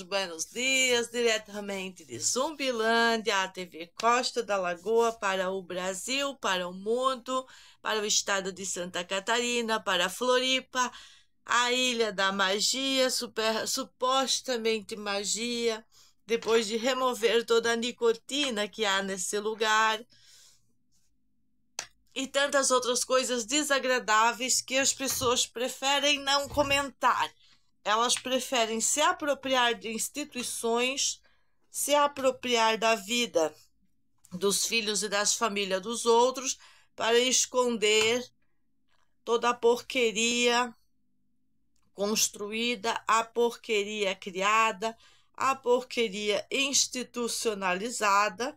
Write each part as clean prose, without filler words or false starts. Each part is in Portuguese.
buenos dias, diretamente de Zumbilândia, a TV Costa da Lagoa, para o Brasil, para o mundo, para o estado de Santa Catarina, para Floripa, a Ilha da Magia, supostamente magia, depois de remover toda a nicotina que há nesse lugar, e tantas outras coisas desagradáveis que as pessoas preferem não comentar. Elas preferem se apropriar de instituições, se apropriar da vida dos filhos e das famílias dos outros para esconder toda a porqueria construída, a porqueria criada, a porqueria institucionalizada,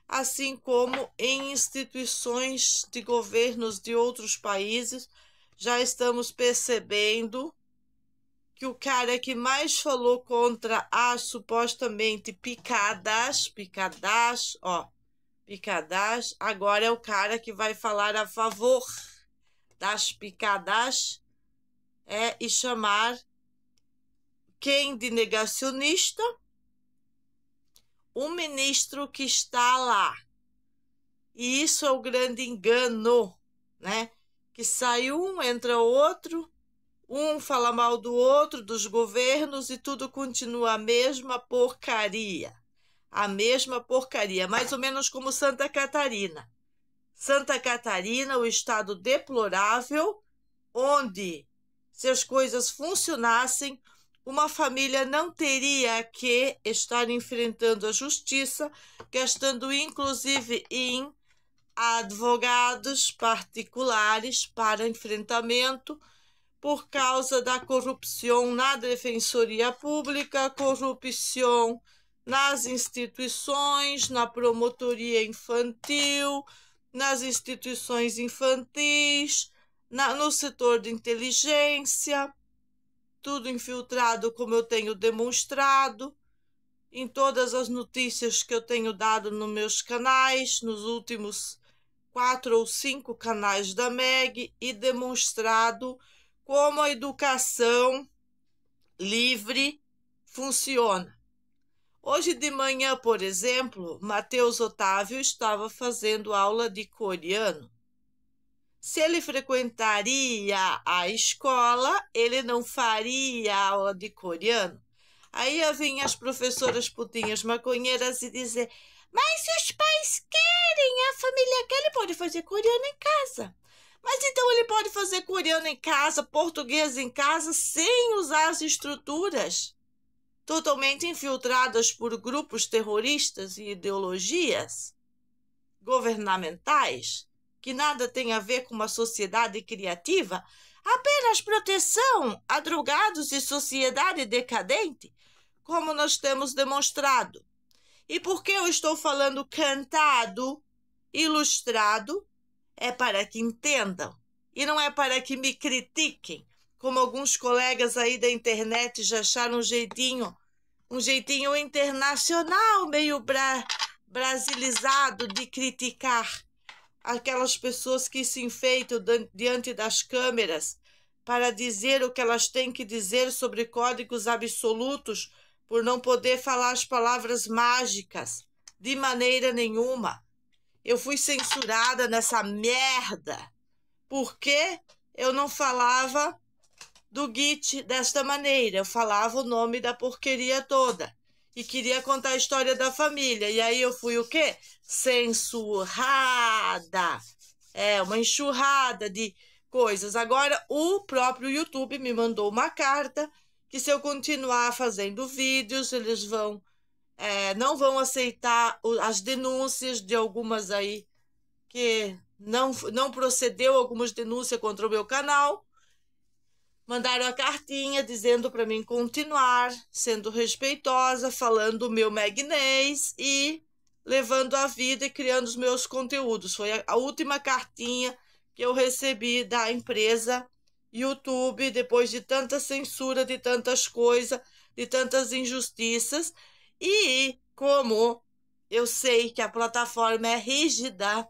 assim como em instituições de governos de outros países. Já estamos percebendo que o cara que mais falou contra as supostamente picadas, agora é o cara que vai falar a favor das picadas, e chamar quem de negacionista? O ministro que está lá. E isso é o grande engano, né? Que sai um, entra outro, um fala mal do outro, dos governos, e tudo continua a mesma porcaria. A mesma porcaria, mais ou menos como Santa Catarina. Santa Catarina, o estado deplorável, onde, se as coisas funcionassem, uma família não teria que estar enfrentando a justiça, gastando inclusive em advogados particulares para enfrentamento, por causa da corrupção na Defensoria Pública, corrupção nas instituições, na promotoria infantil, nas instituições infantis, no setor de inteligência, tudo infiltrado, como eu tenho demonstrado em todas as notícias que eu tenho dado nos meus canais, nos últimos 4 ou 5 canais da MEG, e demonstrado como a educação livre funciona. Hoje de manhã, por exemplo, Matheus Otávio estava fazendo aula de coreano. Se ele frequentaria a escola, ele não faria aula de coreano. Aí vinham as professoras putinhas maconheiras e dizer: mas se os pais querem, a família quer, ele pode fazer coreano em casa. Mas então ele pode fazer coreano em casa, português em casa, sem usar as estruturas totalmente infiltradas por grupos terroristas e ideologias governamentais, que nada tem a ver com uma sociedade criativa, apenas proteção a drogados e sociedade decadente, como nós temos demonstrado. E por que eu estou falando cantado, ilustrado? É para que entendam, e não é para que me critiquem, como alguns colegas aí da internet já acharam um jeitinho internacional, meio brasilizado, de criticar aquelas pessoas que se enfeitam diante das câmeras para dizer o que elas têm que dizer sobre códigos absolutos, por não poder falar as palavras mágicas de maneira nenhuma. Eu fui censurada nessa merda porque eu não falava do Git desta maneira. Eu falava o nome da porqueria toda e queria contar a história da família. E aí eu fui o quê? Censurada. Uma enxurrada de coisas. Agora o próprio YouTube me mandou uma carta que, se eu continuar fazendo vídeos, eles não vão aceitar as denúncias de algumas aí que não procedeu, algumas denúncias contra o meu canal. Mandaram a cartinha dizendo para mim continuar sendo respeitosa, falando o meu magnês e levando a vida e criando os meus conteúdos. Foi a última cartinha que eu recebi da empresa YouTube, depois de tanta censura, de tantas coisas, de tantas injustiças. E como eu sei que a plataforma é rígida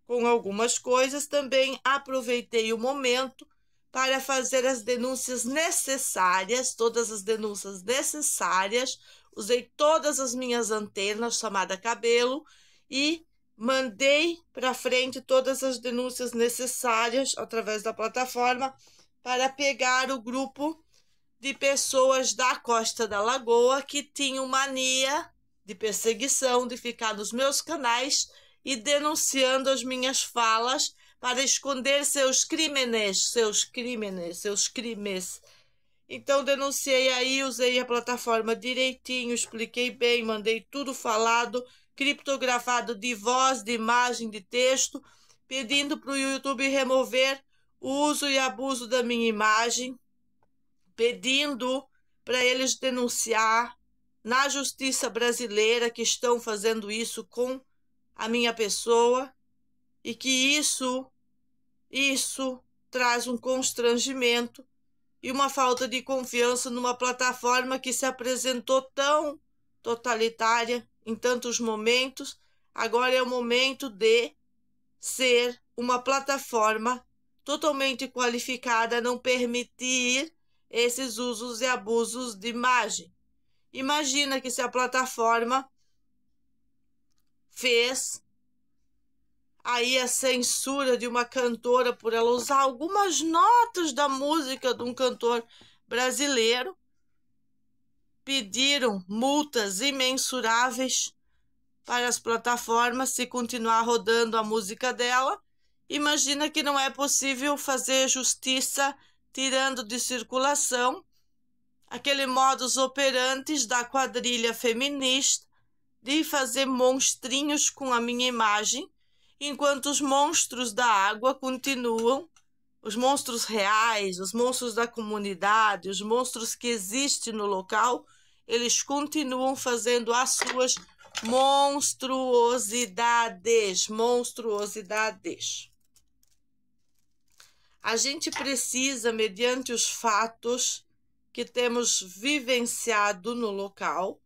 com algumas coisas, também aproveitei o momento para fazer as denúncias necessárias, todas as denúncias necessárias. Usei todas as minhas antenas, chamada cabelo, e mandei para frente todas as denúncias necessárias através da plataforma para pegar o grupo de pessoas da Costa da Lagoa que tinham mania de perseguição, de ficar nos meus canais e denunciando as minhas falas para esconder seus crimes. Então, denunciei aí, usei a plataforma direitinho, expliquei bem, mandei tudo falado, criptografado de voz, de imagem, de texto, pedindo para o YouTube remover o uso e abuso da minha imagem, pedindo para eles denunciar na justiça brasileira que estão fazendo isso com a minha pessoa e que isso traz um constrangimento e uma falta de confiança numa plataforma que se apresentou tão totalitária em tantos momentos. Agora é o momento de ser uma plataforma totalmente qualificada a não permitir esses usos e abusos de imagem. Imagina que se a plataforma fez aí a censura de uma cantora por ela usar algumas notas da música de um cantor brasileiro, pediram multas imensuráveis para as plataformas se continuar rodando a música dela. Imagina que não é possível fazer justiça tirando de circulação aquele modus operandi da quadrilha feminista de fazer monstrinhos com a minha imagem, enquanto os monstros da água continuam, os monstros reais, os monstros da comunidade, os monstros que existem no local, eles continuam fazendo as suas monstruosidades. A gente precisa, mediante os fatos que temos vivenciado no local,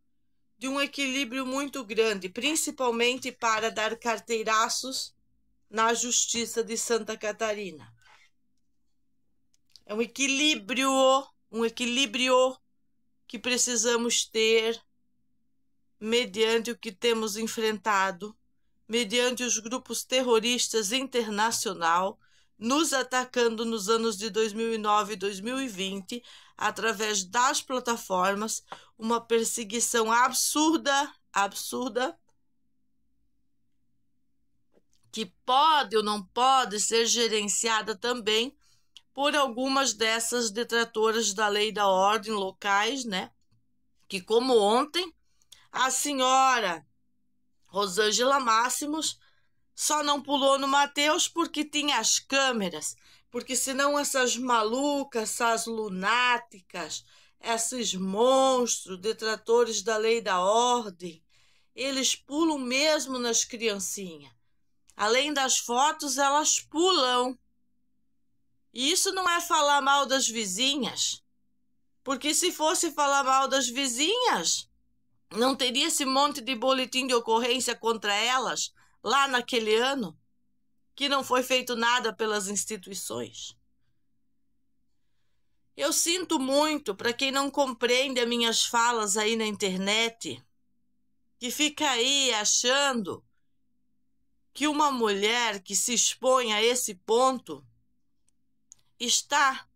de um equilíbrio muito grande, principalmente para dar carteiraços na Justiça de Santa Catarina. É um equilíbrio que precisamos ter mediante o que temos enfrentado, mediante os grupos terroristas internacionais nos atacando nos anos de 2009 e 2020, através das plataformas, uma perseguição absurda, que pode ou não pode ser gerenciada também por algumas dessas detratoras da lei e da ordem locais, né? Que, como ontem, a senhora Rosângela Máximos só não pulou no Mateus porque tinha as câmeras, porque senão essas malucas, essas lunáticas, esses monstros, detratores da lei e da ordem, eles pulam mesmo nas criancinhas. Além das fotos, elas pulam. E isso não é falar mal das vizinhas, porque se fosse falar mal das vizinhas, não teria esse monte de boletim de ocorrência contra elas lá naquele ano, que não foi feito nada pelas instituições. Eu sinto muito para quem não compreende as minhas falas aí na internet, que fica aí achando que uma mulher que se expõe a esse ponto está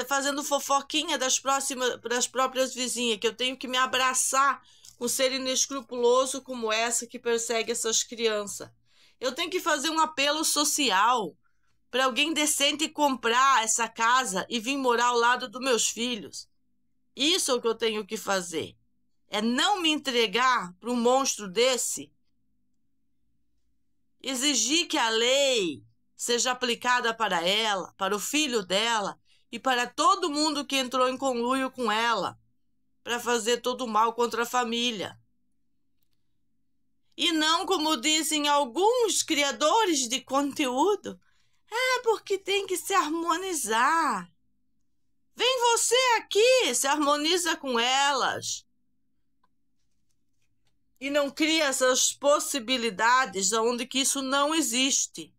fazendo fofoquinha das próprias vizinhas, que eu tenho que me abraçar com um ser inescrupuloso como essa que persegue essas crianças. Eu tenho que fazer um apelo social para alguém decente comprar essa casa e vir morar ao lado dos meus filhos. Isso é o que eu tenho que fazer. É não me entregar para um monstro desse. Exigir que a lei seja aplicada para ela, para o filho dela e para todo mundo que entrou em conluio com ela para fazer todo o mal contra a família. E não como dizem alguns criadores de conteúdo, porque tem que se harmonizar. Vem você aqui, se harmoniza com elas. E não cria essas possibilidades onde que isso não existe.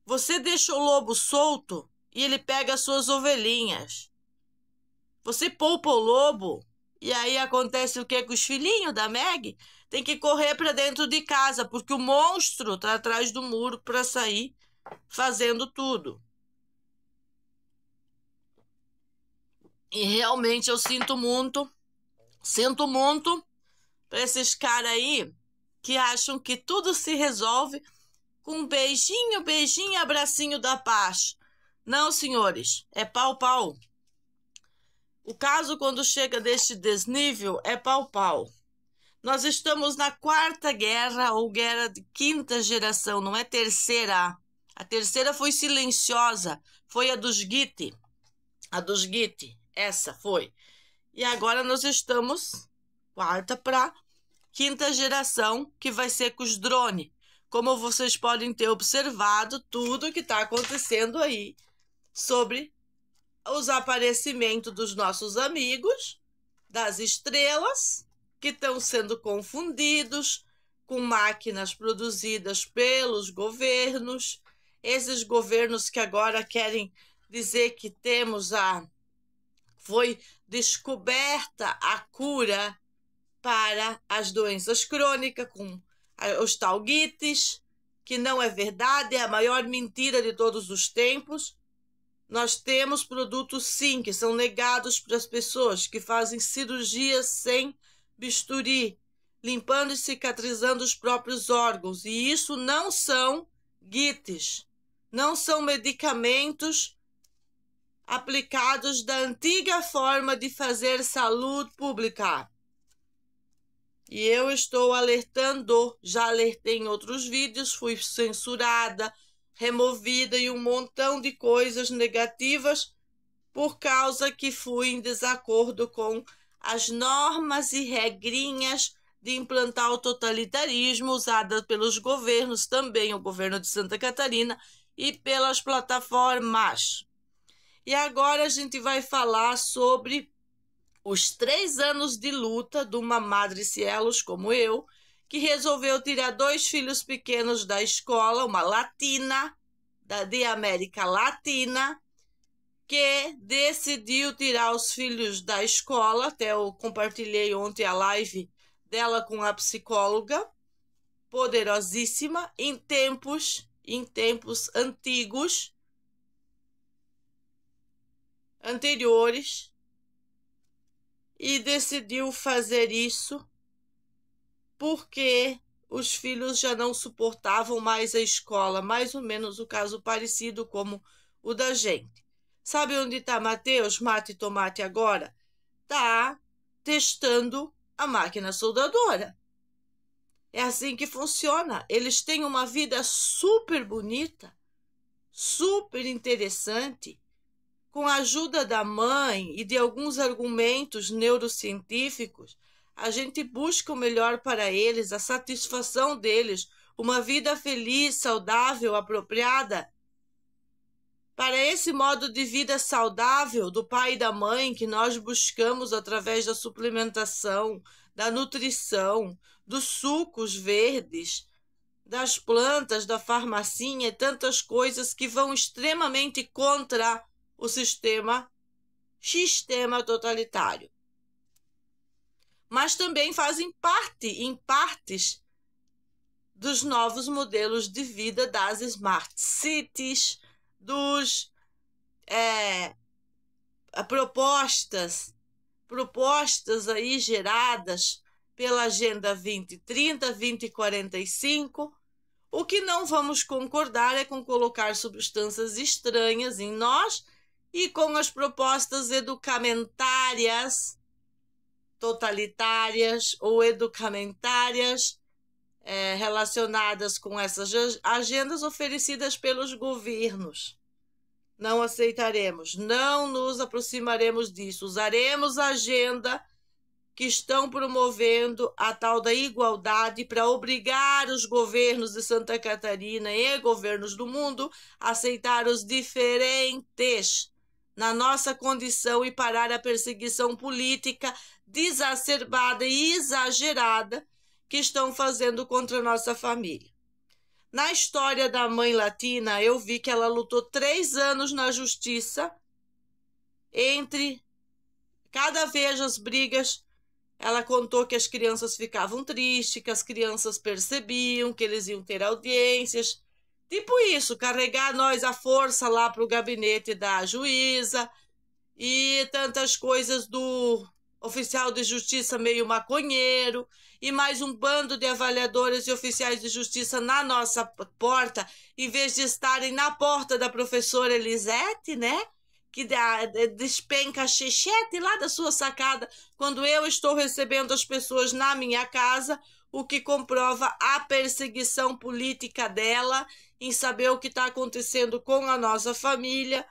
Você deixa o lobo solto e ele pega as suas ovelhinhas. Você poupa o lobo e aí acontece o que com os filhinhos da Meg? Tem que correr para dentro de casa, porque o monstro está atrás do muro para sair fazendo tudo. E realmente eu sinto muito para esses caras aí que acham que tudo se resolve com um beijinho, beijinho, abracinho da paz. Não, senhores, é pau, pau. O caso, quando chega deste desnível, é pau, pau. Nós estamos na quarta guerra, ou guerra de quinta geração, não é terceira. A terceira foi silenciosa, foi a dos Giti. A dos Giti, essa foi. E agora nós estamos quarta para quinta geração, que vai ser com os drones. Como vocês podem ter observado, tudo que está acontecendo aí sobre os aparecimentos dos nossos amigos, das estrelas, que estão sendo confundidos com máquinas produzidas pelos governos. Esses governos que agora querem dizer que foi descoberta a cura para as doenças crônicas com os tal Gites, que não é verdade, é a maior mentira de todos os tempos. Nós temos produtos, sim, que são negados para as pessoas que fazem cirurgias sem bisturi, limpando e cicatrizando os próprios órgãos. E isso não são Gites, não são medicamentos aplicados da antiga forma de fazer saúde pública. E eu estou alertando, já alertei em outros vídeos, fui censurada, removida e um montão de coisas negativas por causa que fui em desacordo com as normas e regrinhas de implantar o totalitarismo usadas pelos governos, também o governo de Santa Catarina e pelas plataformas. E agora a gente vai falar sobre os 3 anos de luta de uma Madre Cielos como eu, que resolveu tirar 2 filhos pequenos da escola, uma latina, de América Latina, que decidiu tirar os filhos da escola. Até eu compartilhei ontem a live dela com a psicóloga, poderosíssima, em tempos anteriores, e decidiu fazer isso porque os filhos já não suportavam mais a escola, mais ou menos o caso parecido como o da gente. Sabe onde está Mateus, Mate e Tomate agora? Está testando a máquina soldadora. É assim que funciona. Eles têm uma vida super bonita, super interessante. Com a ajuda da mãe e de alguns argumentos neurocientíficos, a gente busca o melhor para eles, a satisfação deles, uma vida feliz, saudável, apropriada. Para esse modo de vida saudável do pai e da mãe que nós buscamos através da suplementação, da nutrição, dos sucos verdes, das plantas, da farmacinha e tantas coisas que vão extremamente contra o sistema totalitário. Mas também fazem em partes dos novos modelos de vida das Smart Cities, dos propostas aí geradas pela Agenda 2030, 2045. O que não vamos concordar é com colocar substâncias estranhas em nós e com as propostas educamentárias, totalitárias ou educamentárias relacionadas com essas agendas oferecidas pelos governos. Não aceitaremos, não nos aproximaremos disso. Usaremos a agenda que estão promovendo a tal da igualdade para obrigar os governos de Santa Catarina e governos do mundo a aceitar os diferentes na nossa condição e parar a perseguição política desacerbada e exagerada que estão fazendo contra a nossa família. Na história da Mãe Latina, eu vi que ela lutou 3 anos na justiça. Entre cada vez as brigas, ela contou que as crianças ficavam tristes, que as crianças percebiam que eles iam ter audiências. Tipo isso, carregar nós à força lá para o gabinete da juíza e tantas coisas do oficial de justiça meio maconheiro e mais um bando de avaliadores e oficiais de justiça na nossa porta, em vez de estarem na porta da professora Elisete, né? Que despenca a chechete lá da sua sacada quando eu estou recebendo as pessoas na minha casa, o que comprova a perseguição política dela em saber o que está acontecendo com a nossa família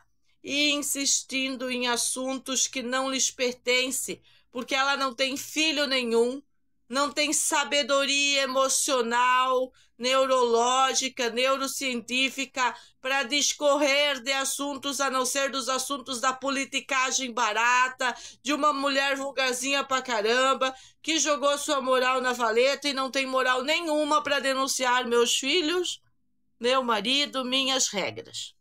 e insistindo em assuntos que não lhes pertencem, porque ela não tem filho nenhum, não tem sabedoria emocional, neurológica, neurocientífica para discorrer de assuntos a não ser dos assuntos da politicagem barata, de uma mulher vulgarzinha pra caramba, que jogou sua moral na valeta e não tem moral nenhuma para denunciar meus filhos, meu marido, minhas regras.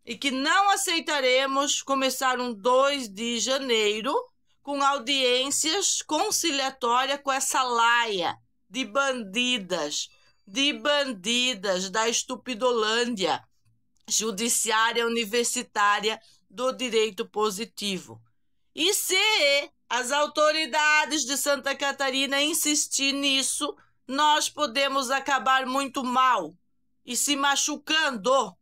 E que não aceitaremos começar um 2 de janeiro com audiências conciliatórias com essa laia de bandidas da estupidolândia judiciária universitária do direito positivo. E se as autoridades de Santa Catarina insistir nisso, nós podemos acabar muito mal e se machucando,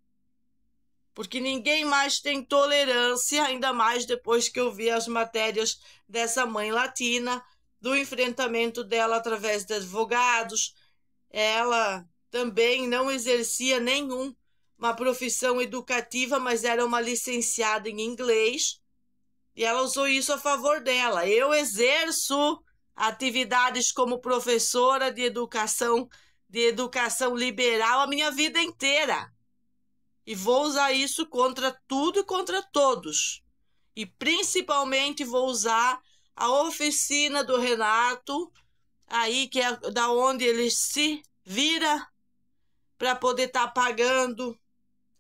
porque ninguém mais tem tolerância, ainda mais depois que eu vi as matérias dessa Mãe Latina, do enfrentamento dela através de advogados. Ela também não exercia uma profissão educativa, mas era uma licenciada em inglês, e ela usou isso a favor dela. Eu exerço atividades como professora de educação liberal a minha vida inteira. E vou usar isso contra tudo e contra todos. E principalmente vou usar a oficina do Renato, aí que é da onde ele se vira para poder estar pagando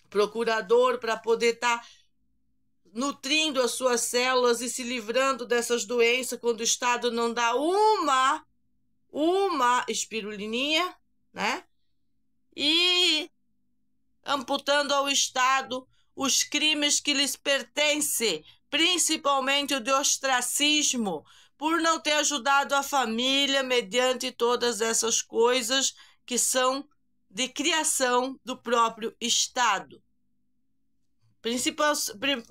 procurador, para poder estar nutrindo as suas células e se livrando dessas doenças quando o Estado não dá uma espirulininha, né? E amputando ao Estado os crimes que lhes pertencem, principalmente o de ostracismo, por não ter ajudado a família mediante todas essas coisas que são de criação do próprio Estado.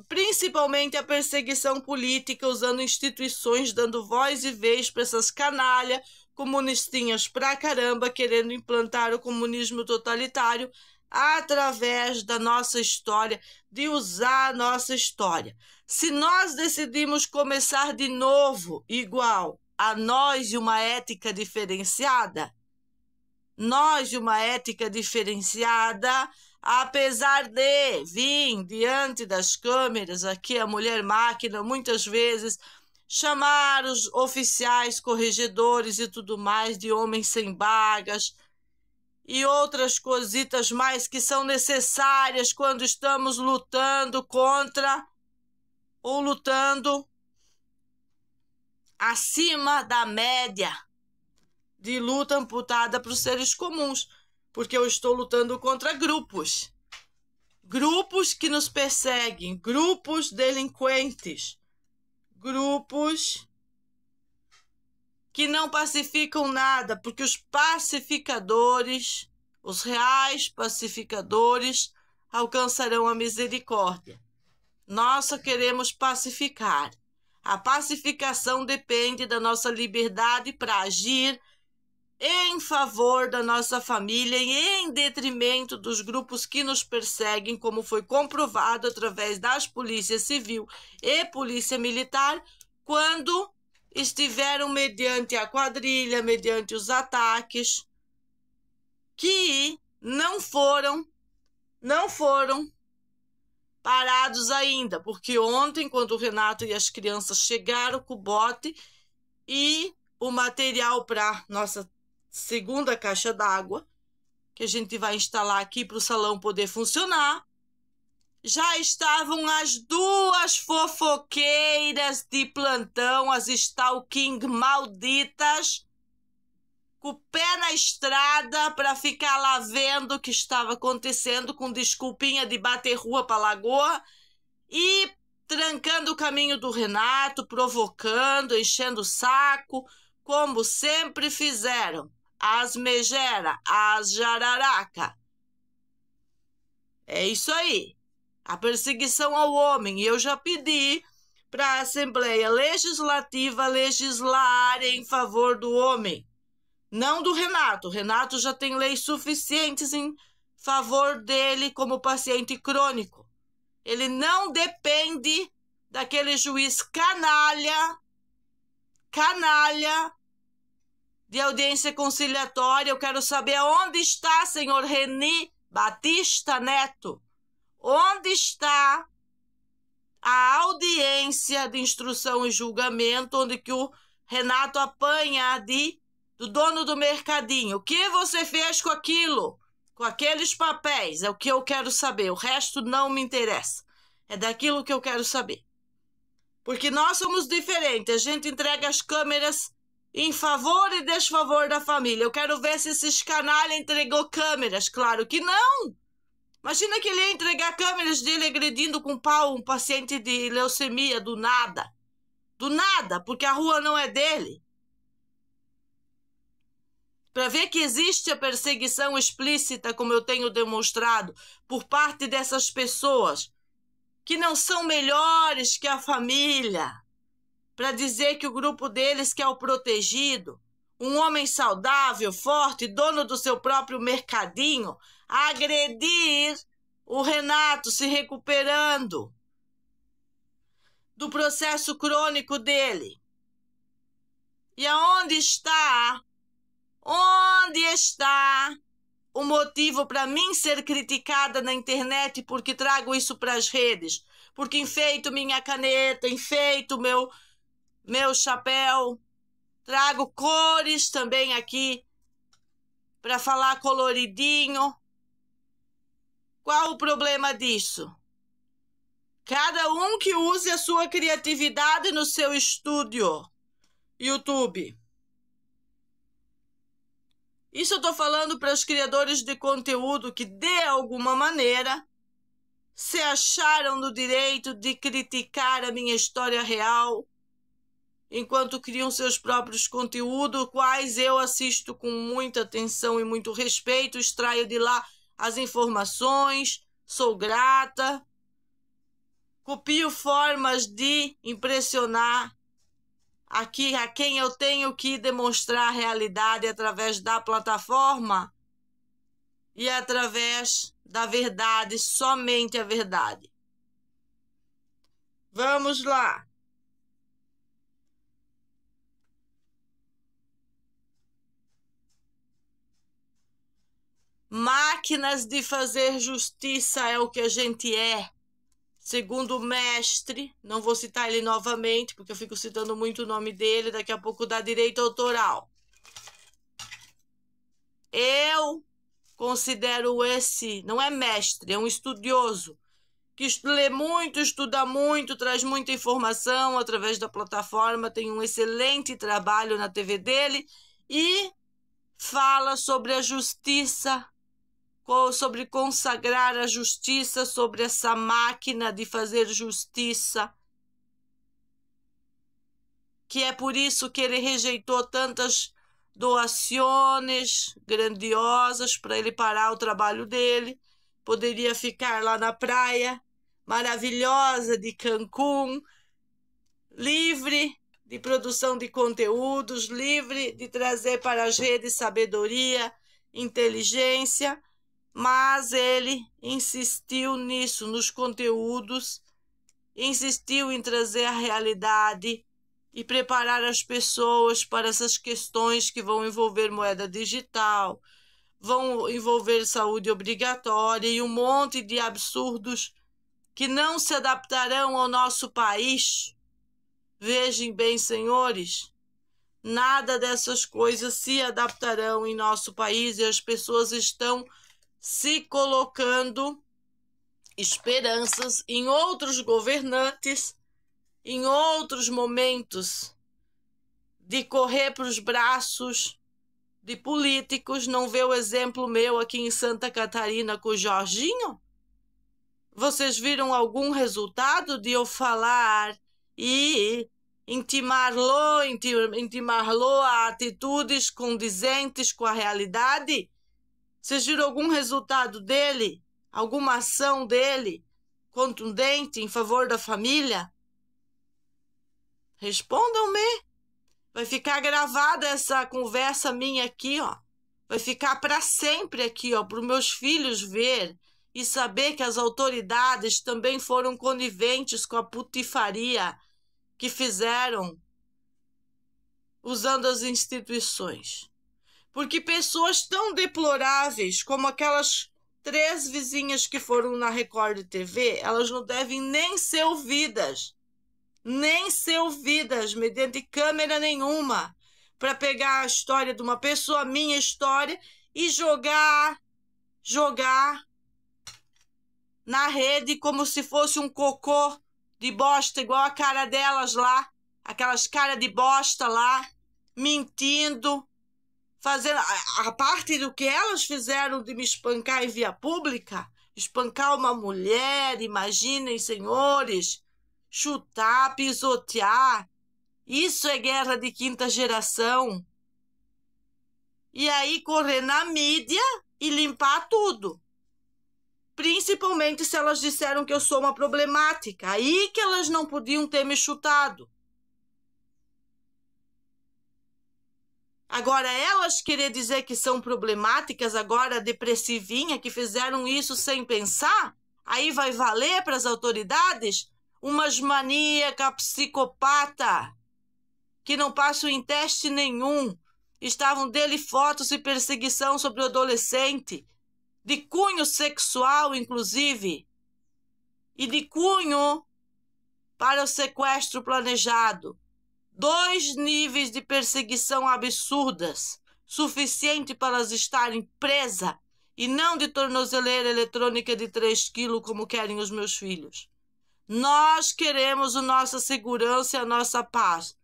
Principalmente a perseguição política, usando instituições, dando voz e vez para essas canalhas comunistinhas pra caramba, querendo implantar o comunismo totalitário através da nossa história, de usar a nossa história. Se nós decidimos começar de novo, igual a nós e uma ética diferenciada, apesar de vir diante das câmeras, aqui a mulher máquina, muitas vezes, chamar os oficiais corregedores e tudo mais de homens sem bagas, e outras cositas mais que são necessárias quando estamos lutando contra ou lutando acima da média de luta amputada para os seres comuns, porque eu estou lutando contra grupos que nos perseguem, grupos delinquentes, grupos que não pacificam nada, porque os pacificadores, os reais pacificadores, alcançarão a misericórdia. Nós só queremos pacificar. A pacificação depende da nossa liberdade para agir em favor da nossa família e em detrimento dos grupos que nos perseguem, como foi comprovado através das polícias civil e polícia militar, quando estiveram mediante a quadrilha, mediante os ataques, que não foram parados ainda, porque ontem, quando o Renato e as crianças chegaram com o bote e o material para nossa segunda caixa d'água, que a gente vai instalar aqui para o salão poder funcionar, já estavam as duas fofoqueiras de plantão, as stalking malditas, com o pé na estrada para ficar lá vendo o que estava acontecendo, com desculpinha de bater rua para Lagoa e trancando o caminho do Renato, provocando, enchendo o saco, como sempre fizeram. As megera, as jararaca. É isso aí. A perseguição ao homem. E eu já pedi para a Assembleia Legislativa legislar em favor do homem. Não do Renato. O Renato já tem leis suficientes em favor dele como paciente crônico. Ele não depende daquele juiz canalha de audiência conciliatória. Eu quero saber onde está, senhor Reni Batista Neto. Onde está a audiência de instrução e julgamento, onde que o Renato apanha do dono do mercadinho? O que você fez com aquilo? Com aqueles papéis? É o que eu quero saber. O resto não me interessa. É daquilo que eu quero saber. Porque nós somos diferentes. A gente entrega as câmeras em favor e desfavor da família. Eu quero ver se esses canalha entregou câmeras. Claro que não. Imagina que ele ia entregar câmeras dele agredindo com pau um paciente de leucemia do nada. Do nada, porque a rua não é dele. Para ver que existe a perseguição explícita, como eu tenho demonstrado, por parte dessas pessoas que não são melhores que a família, para dizer que o grupo deles que é o protegido, um homem saudável, forte, dono do seu próprio mercadinho, agredir o Renato se recuperando do processo crônico dele. E aonde está? Onde está o motivo para mim ser criticada na internet porque trago isso para as redes? Porque enfeito minha caneta, enfeito meu chapéu, trago cores também aqui para falar coloridinho. Qual o problema disso? Cada um que use a sua criatividade no seu estúdio YouTube. Isso eu estou falando para os criadores de conteúdo que, de alguma maneira, se acharam no direito de criticar a minha história real, enquanto criam seus próprios conteúdos, quais eu assisto com muita atenção e muito respeito, extraio de lá as informações, sou grata, copio formas de impressionar aqui a quem eu tenho que demonstrar a realidade através da plataforma e através da verdade, somente a verdade. Vamos lá. Máquinas de fazer justiça é o que a gente é. Segundo o mestre, não vou citar ele novamente, porque eu fico citando muito o nome dele, daqui a pouco dá direito autoral. Eu considero esse, não é mestre, é um estudioso, que lê muito, estuda muito, traz muita informação através da plataforma, tem um excelente trabalho na TV dele e fala sobre a justiça, sobre consagrar a justiça, sobre essa máquina de fazer justiça, que é por isso que ele rejeitou tantas doações grandiosas para ele parar o trabalho dele. Poderia ficar lá na praia maravilhosa de Cancún, livre de produção de conteúdos, livre de trazer para as redes sabedoria, inteligência, mas ele insistiu nisso, nos conteúdos, insistiu em trazer a realidade e preparar as pessoas para essas questões que vão envolver moeda digital, vão envolver saúde obrigatória e um monte de absurdos que não se adaptarão ao nosso país. Vejam bem, senhores, nada dessas coisas se adaptarão em nosso país e as pessoas estão se colocando esperanças em outros governantes, em outros momentos de correr para os braços de políticos. Não vê o exemplo meu aqui em Santa Catarina com o Jorginho? Vocês viram algum resultado de eu falar e intimar-lo a atitudes condizentes com a realidade? Vocês viram algum resultado dele? Alguma ação dele contundente em favor da família? Respondam-me. Vai ficar gravada essa conversa minha aqui, ó. Vai ficar para sempre aqui, ó, para os meus filhos ver e saber que as autoridades também foram coniventes com a putifaria que fizeram usando as instituições. Porque pessoas tão deploráveis como aquelas 3 vizinhas que foram na Record TV, elas não devem nem ser ouvidas. Nem ser ouvidas mediante câmera nenhuma, para pegar a história de uma pessoa, a minha história, e jogar na rede como se fosse um cocô de bosta, igual a cara delas lá, aquelas caras de bosta lá, mentindo, fazendo a parte do que elas fizeram de me espancar em via pública, espancar uma mulher, imaginem, senhores, chutar, pisotear. Isso é guerra de 5ª geração. E aí correr na mídia e limpar tudo. Principalmente se elas disseram que eu sou uma problemática. Aí que elas não podiam ter me chutado. Agora, elas querer dizer que são problemáticas, agora depressivinha, que fizeram isso sem pensar, aí vai valer para as autoridades? Umas maníaca, psicopata, que não passam em teste nenhum. Estavam dele fotos e perseguição sobre o adolescente, de cunho sexual, inclusive, e de cunho para o sequestro planejado. 2 níveis de perseguição absurdas, suficiente para elas estarem presas e não de tornozeleira eletrônica de 3 quilos como querem os meus filhos. Nós queremos a nossa segurança e a nossa paz.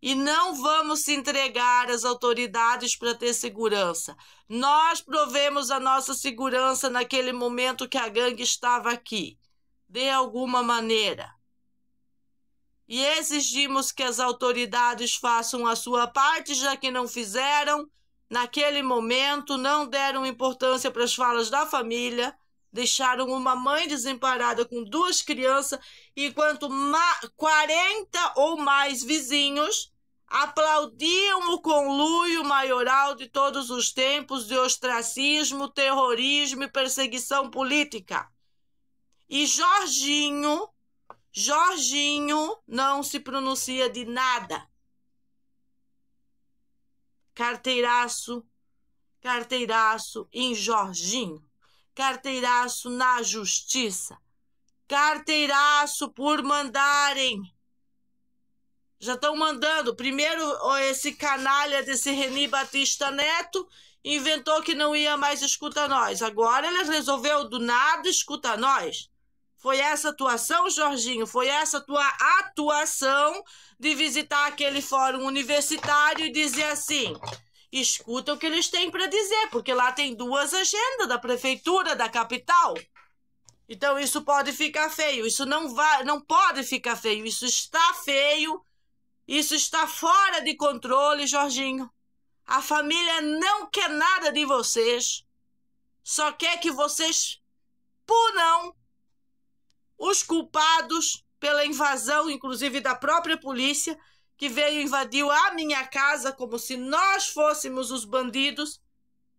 E não vamos se entregar às autoridades para ter segurança. Nós provemos a nossa segurança naquele momento que a gangue estava aqui, de alguma maneira. E exigimos que as autoridades façam a sua parte, já que não fizeram, naquele momento, não deram importância para as falas da família, deixaram uma mãe desamparada com 2 crianças, enquanto 40 ou mais vizinhos aplaudiam o conluio maioral de todos os tempos de ostracismo, terrorismo e perseguição política. E Jorginho não se pronuncia de nada. Carteiraço em Jorginho. Carteiraço na justiça. Carteiraço por mandarem. Já estão mandando. Primeiro, esse canalha desse Reni Batista Neto inventou que não ia mais escutar nós. Agora ele resolveu do nada escutar nós. Foi essa atuação, Jorginho? Foi essa tua atuação de visitar aquele fórum universitário e dizer assim: escuta o que eles têm para dizer, porque lá tem 2 agendas da prefeitura da capital. Então isso pode ficar feio. Isso não pode ficar feio. Isso está feio. Isso está fora de controle, Jorginho. A família não quer nada de vocês. Só quer que vocês punam os culpados pela invasão, inclusive da própria polícia, que veio e invadiu a minha casa como se nós fôssemos os bandidos,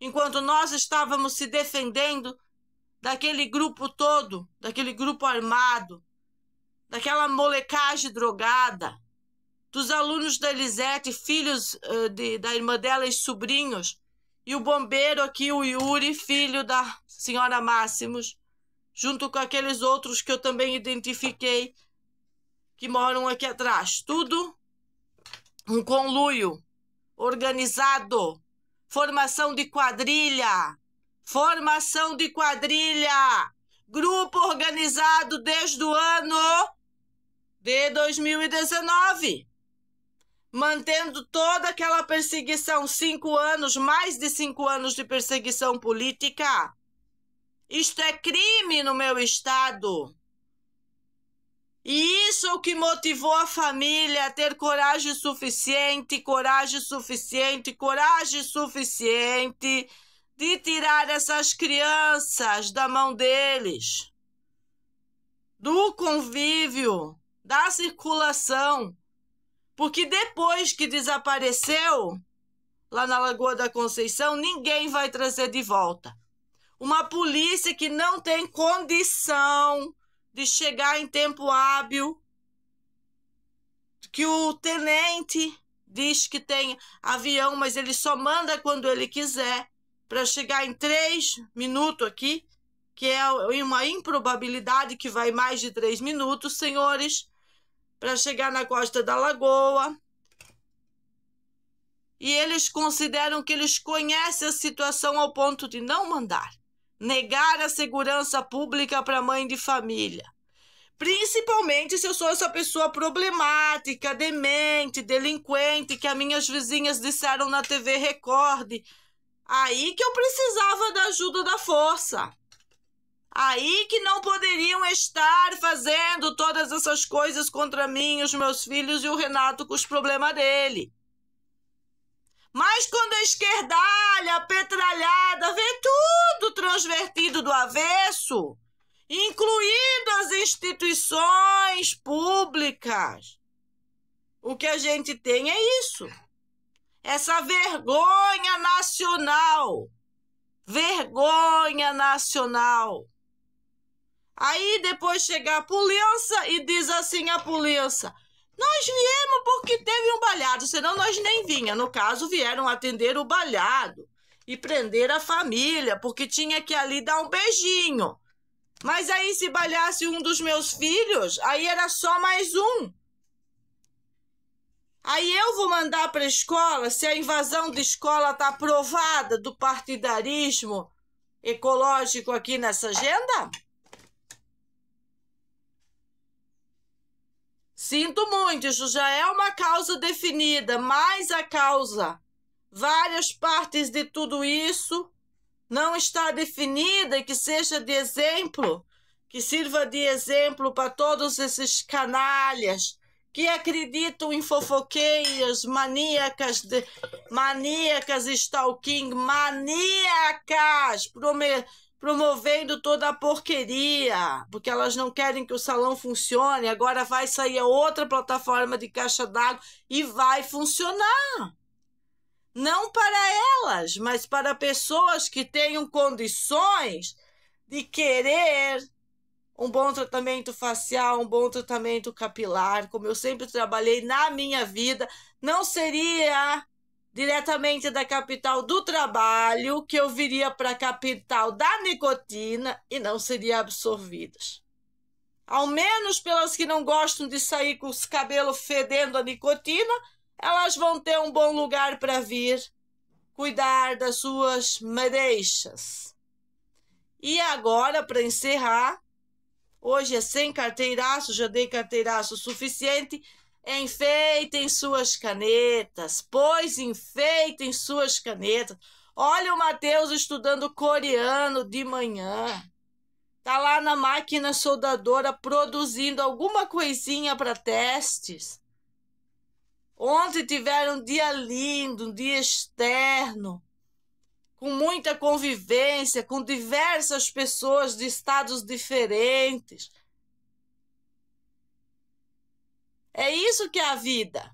enquanto nós estávamos se defendendo daquele grupo todo, daquele grupo armado, daquela molecagem drogada, dos alunos da Elisete, filhos da irmã dela e sobrinhos, e o bombeiro aqui, o Yuri, filho da senhora Máximos, junto com aqueles outros que eu também identifiquei, que moram aqui atrás. Tudo um conluio organizado, formação de quadrilha, grupo organizado desde o ano de 2019, mantendo toda aquela perseguição, 5 anos, mais de 5 anos de perseguição política. Isto é crime no meu estado. E isso é o que motivou a família a ter coragem suficiente de tirar essas crianças da mão deles, do convívio, da circulação. Porque depois que desapareceu, lá na Lagoa da Conceição, ninguém vai trazer de volta. Uma polícia que não tem condição de chegar em tempo hábil, que o tenente diz que tem avião, mas ele só manda quando ele quiser, para chegar em 3 minutos aqui, que é uma improbabilidade que vai mais de 3 minutos, senhores, para chegar na costa da Lagoa. E eles consideram que eles conhecem a situação ao ponto de não mandar. Negar a segurança pública para mãe de família. Principalmente se eu sou essa pessoa problemática, demente, delinquente, que as minhas vizinhas disseram na TV Record. Aí que eu precisava da ajuda da força. Aí que não poderiam estar fazendo todas essas coisas contra mim, os meus filhos e o Renato com os problemas dele. Mas quando a esquerdalha, a petralhada, vê tudo transvertido do avesso, incluindo as instituições públicas, o que a gente tem é isso. Essa vergonha nacional. Vergonha nacional. Aí depois chega a polícia e diz assim a polícia: nós viemos porque teve um balhado, senão nós nem vinha. No caso, vieram atender o balhado e prender a família, porque tinha que ali dar um beijinho. Mas aí se balhasse um dos meus filhos, aí era só mais um. Aí eu vou mandar para a escola, se a invasão de escola está aprovada do partidarismo ecológico aqui nessa agenda? Sinto muito, isso já é uma causa definida, mas a causa, várias partes de tudo isso, não está definida e que seja de exemplo, que sirva de exemplo para todos esses canalhas que acreditam em fofoqueiras, maníacas, stalking, maníacas, promovendo toda a porqueria, porque elas não querem que o salão funcione. Agora vai sair a outra plataforma de caixa d'água e vai funcionar. Não para elas, mas para pessoas que tenham condições de querer um bom tratamento facial, um bom tratamento capilar, como eu sempre trabalhei na minha vida. Não seria diretamente da capital do trabalho que eu viria para a capital da nicotina e não seria absorvidas. Ao menos pelas que não gostam de sair com os cabelos fedendo a nicotina, elas vão ter um bom lugar para vir cuidar das suas madeixas. E agora, para encerrar, hoje é sem carteiraço, já dei carteiraço suficiente. Enfeitem suas canetas, pois enfeitem suas canetas. Olha o Matheus estudando coreano de manhã. Tá lá na máquina soldadora produzindo alguma coisinha para testes. Ontem tiveram um dia lindo, um dia externo, com muita convivência, com diversas pessoas de estados diferentes. É isso que é a vida.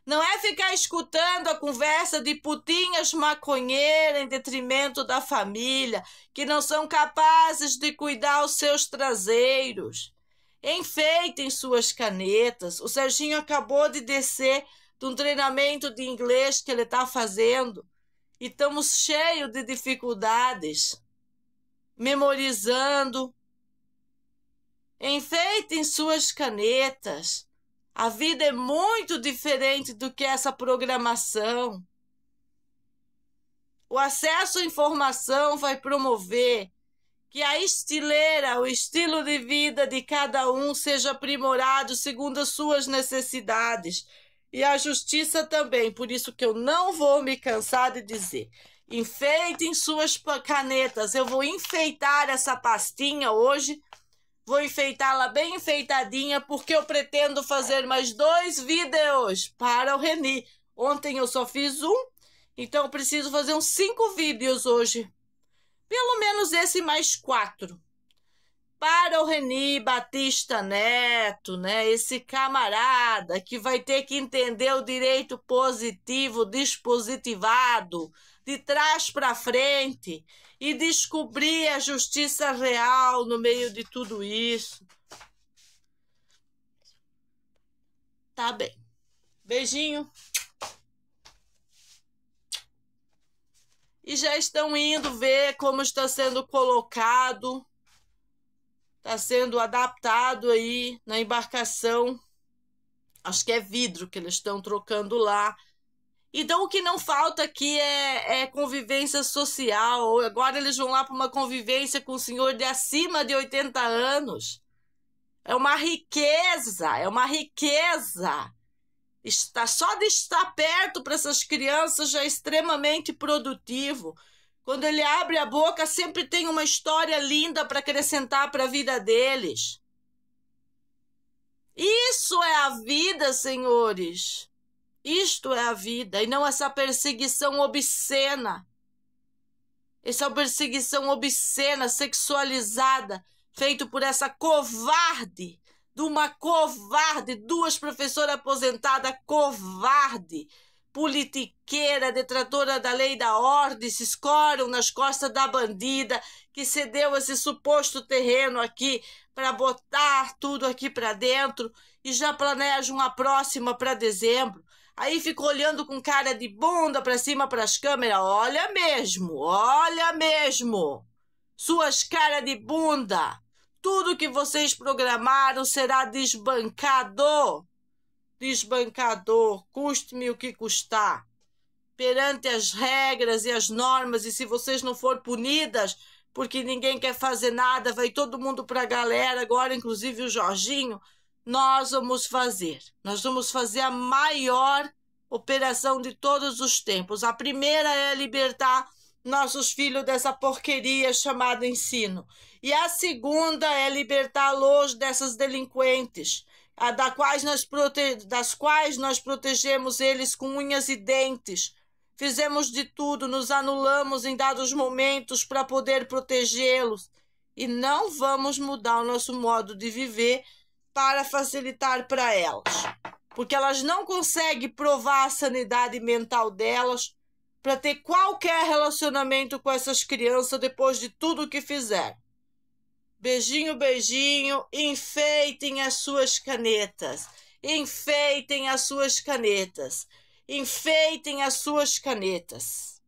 Não é ficar escutando a conversa de putinhas maconheiras em detrimento da família, que não são capazes de cuidar os seus traseiros. Enfeitem suas canetas. O Serginho acabou de descer de um treinamento de inglês que ele está fazendo e estamos cheios de dificuldades, memorizando. Enfeitem suas canetas. A vida é muito diferente do que essa programação. O acesso à informação vai promover que a estileira, o estilo de vida de cada um seja aprimorado segundo as suas necessidades. E a justiça também, por isso que eu não vou me cansar de dizer. Enfeitem suas canetas. Eu vou enfeitar essa pastinha hoje. Vou enfeitá-la bem enfeitadinha, porque eu pretendo fazer mais 2 vídeos para o Reni. Ontem eu só fiz um, então eu preciso fazer uns 5 vídeos hoje. Pelo menos esse mais 4. Para o Reni Batista Neto, né? Esse camarada que vai ter que entender o direito positivo, dispositivado, de trás para frente, e descobrir a justiça real no meio de tudo isso. Tá bem. Beijinho. E já estão indo ver como está sendo colocado, está sendo adaptado aí na embarcação. Acho que é vidro que eles estão trocando lá. Então, o que não falta aqui é convivência social. Agora eles vão lá para uma convivência com um senhor de acima de 80 anos. É uma riqueza, é uma riqueza. Só de estar perto para essas crianças já é extremamente produtivo. Quando ele abre a boca, sempre tem uma história linda para acrescentar para a vida deles. Isso é a vida, senhores. Isto é a vida, e não essa perseguição obscena. Essa perseguição obscena, sexualizada, feita por essa covarde, de uma covarde, 2 professoras aposentadas, covarde, politiqueira, detratora da lei e da ordem, se escoram nas costas da bandida que cedeu esse suposto terreno aqui para botar tudo aqui para dentro e já planeja uma próxima para dezembro. Aí fica olhando com cara de bunda para cima para as câmeras. Olha mesmo. Suas caras de bunda. Tudo que vocês programaram será desbancado. Desbancador, custe-me o que custar. Perante as regras e as normas, e se vocês não forem punidas, porque ninguém quer fazer nada, vai todo mundo para a galera, agora inclusive o Jorginho, nós vamos fazer a maior operação de todos os tempos. A primeira é libertar nossos filhos dessa porqueria chamada ensino. E a segunda é libertá-los dessas delinquentes, das quais nós protegemos eles com unhas e dentes. Fizemos de tudo, nos anulamos em dados momentos para poder protegê-los. E não vamos mudar o nosso modo de viver para facilitar para elas, porque elas não conseguem provar a sanidade mental delas para ter qualquer relacionamento com essas crianças depois de tudo que fizeram. Beijinho, beijinho, enfeitem as suas canetas, enfeitem as suas canetas, enfeitem as suas canetas.